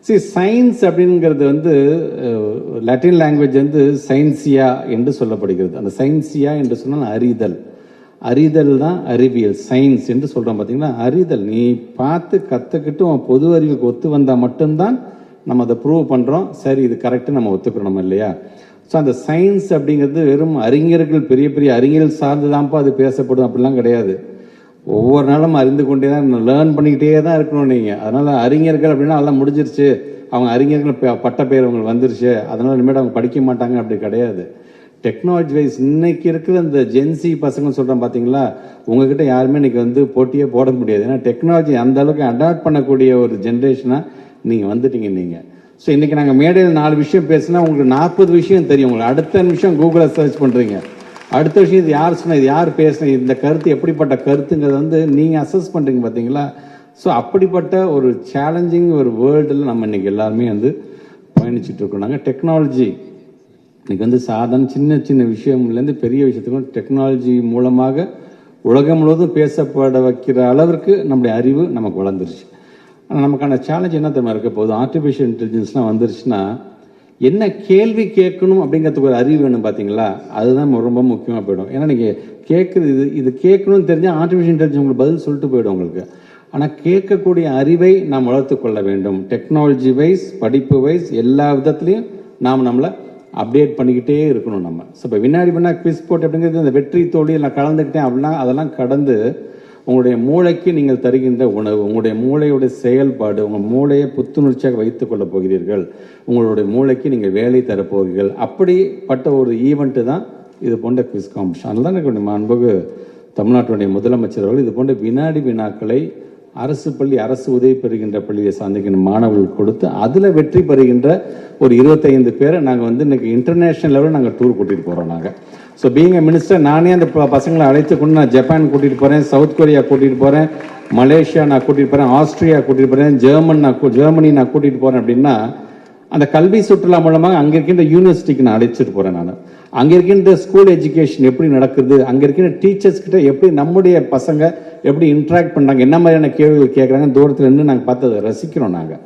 சரி, சயின்ஸ் அப்படிங்கிறது வந்து லட்டின் லாங்குவேஜ் வந்து சயின்சியா என்று சொல்லப்படுகிறது. அந்த சயின்சியா என்று சொன்னால் அறிதல். அறிதல் தான் அறிவியல், சயின்ஸ் என்று சொல்கிறோம். பார்த்தீங்கன்னா அறிதல், நீ பார்த்து கற்றுக்கிட்டு உன் பொது அறிவுக்கு ஒத்து வந்தால் மட்டும்தான் நம்ம அதை ப்ரூவ் பண்ணுறோம். சரி, இது கரெக்டு நம்ம ஒத்துக்கிறோம் இல்லையா? ஸோ அந்த சயின்ஸ் அப்படிங்கிறது வெறும் அறிஞர்கள், பெரிய பெரிய அறிஞர்கள் சார்ந்து தான்ப்பா அது பேசப்படும் அப்படிலாம் கிடையாது. ஒவ்வொரு நாளும் அறிந்து கொண்டே தான், லேர்ன் பண்ணிக்கிட்டே தான் இருக்கணும் நீங்கள். அதனால் அறிஞர்கள் அப்படின்னா அதெல்லாம் முடிஞ்சிருச்சு, அவங்க அறிஞர்கள் பட்ட பேர் அவங்களுக்கு வந்துருச்சு, அதனால் இனிமேல் அவங்க படிக்க மாட்டாங்க, அப்படி கிடையாது. டெக்னாலஜி வைஸ் இன்னைக்கு இருக்கிற இந்த ஜென்சி பசங்க சொல்கிறோம் பார்த்தீங்களா, உங்ககிட்ட யாருமே இன்னைக்கு வந்து போட்டியே போட முடியாது. ஏன்னா டெக்னாலஜி அந்த அளவுக்கு அடாப்ட் பண்ணக்கூடிய ஒரு ஜென்ரேஷனாக நீங்கள் வந்துட்டீங்க நீங்கள். ஸோ இன்றைக்கி நாங்கள் மேடையில் 4 விஷயம் பேசினா உங்களுக்கு 40 விஷயம் தெரியும். உங்களுக்கு அடுத்த நிமிஷம் கூகுளில் சர்ச் பண்ணுறீங்க, அடுத்த விஷயம் இது யார் சொன்னால், இது யார் பேசினா, இந்த கருத்து எப்படிப்பட்ட கருத்துங்கிறது வந்து நீங்கள் அசஸ் பண்ணுறீங்க பார்த்தீங்களா. ஸோ அப்படிப்பட்ட ஒரு சேலஞ்சிங் ஒரு வேர்ல்டில் நம்ம இன்றைக்கி எல்லாருமே வந்து பயணிச்சுட்டு இருக்கோம். நாங்கள் டெக்னாலஜி இன்றைக்கி வந்து சாதாரண சின்ன சின்ன விஷயம்லேருந்து பெரிய விஷயத்துக்கும் டெக்னாலஜி மூலமாக உலகம் முழுவதும் பேசப்பட வைக்கிற அளவிற்கு நம்முடைய அறிவு நமக்கு வளர்ந்துருச்சு. ஆனால் நமக்கான சேலஞ்ச் என்ன தெரியுமா இருக்க போகுது? ஆர்டிஃபிஷியல் இன்டெலிஜென்ஸ்லாம் வந்துருச்சுன்னா என்ன கேள்வி கேட்கணும் அப்படிங்கிறதுக்கு ஒரு அறிவு வேணும் பார்த்தீங்களா, அதுதான் ரொம்ப முக்கியமாக போயிடும். ஏன்னா நீங்கள் கேட்குறது இது கேட்கணும்னு தெரிஞ்சால் ஆர்டிஃபிஷியல் இன்டெலிஜென்ஸ் உங்களுக்கு பதில் சொல்லிட்டு போயிடும் உங்களுக்கு. ஆனால் கேட்கக்கூடிய அறிவை நாம் வளர்த்து கொள்ள வேண்டும். டெக்னாலஜி வைஸ், படிப்பு வைஸ், எல்லா விதத்துலையும் நாம் நம்மளை அப்டேட் பண்ணிக்கிட்டே இருக்கணும் நம்ம. ஸோ இப்போ வினாடி குவிஸ் போட்டு அப்படிங்கிறது இந்த வெற்றி தோல்வியில் நான் கலந்துக்கிட்டேன் அப்படின்னா அதெல்லாம் கடந்து உங்களுடைய மூளைக்கு நீங்கள் தருகின்ற உணவு, உங்களுடைய மூளையுடைய செயல்பாடு, உங்கள் மூளையை புத்துணர்ச்சியாக வைத்துக் கொள்ளப் போகிறீர்கள், உங்களுடைய மூளைக்கு நீங்கள் வேலை தரப்போகிறீர்கள். அப்படிப்பட்ட ஒரு ஈவெண்ட்டு தான் இது போன்ற குவிஸ் காம்படிஷன். அதனால தான் எனக்கு மாண்புமிகு தமிழ்நாட்டுடைய முதலமைச்சர் அவர்கள் இது போன்ற வினாடி வினாக்களை அரசு பள்ளி, அரசு உதவி பெறுகின்ற பள்ளியை சார்ந்திருக்கின்ற மாணவர்கள் கொடுத்து அதில் வெற்றி பெறுகின்ற ஒரு 25 பேரை நாங்கள் வந்து இன்னைக்கு இன்டர்நேஷனல் லெவலில் நாங்கள் டூர் கூட்டிகிட்டு போகிறோம். நாங்கள் ஸோ பீயிங் எ மினிஸ்டர் நானே அந்த பசங்களை அழைத்து கொண்டு நான் ஜப்பான் கூட்டிகிட்டு போகிறேன், சவுத் கொரியா கூட்டிகிட்டு போகிறேன், மலேசியா நான் கூட்டிகிட்டு போகிறேன், ஆஸ்திரியா கூட்டிகிட்டு போகிறேன், ஜெர்மனி நான் கூட்டிகிட்டு போகிறேன். அப்படின்னா அந்த கல்வி சுற்றுலா மூலமாக அங்கே இருக்கின்ற யூனிவர்சிட்டிக்கு நான் அழைச்சிட்டு போகிறேன். நான் அங்கே இருக்கின்ற ஸ்கூல் எஜுகேஷன் எப்படி நடக்குது, அங்கே இருக்கின்ற டீச்சர்ஸ் கிட்ட எப்படி நம்முடைய பசங்க எப்படி இன்ட்ராக்ட் பண்ணுறாங்க, என்ன மாதிரியான கேள்விகள் கேட்குறாங்க, தூரத்தில் இருந்து நாங்கள் பார்த்து அதை ரசிக்கிறோம் நாங்கள்.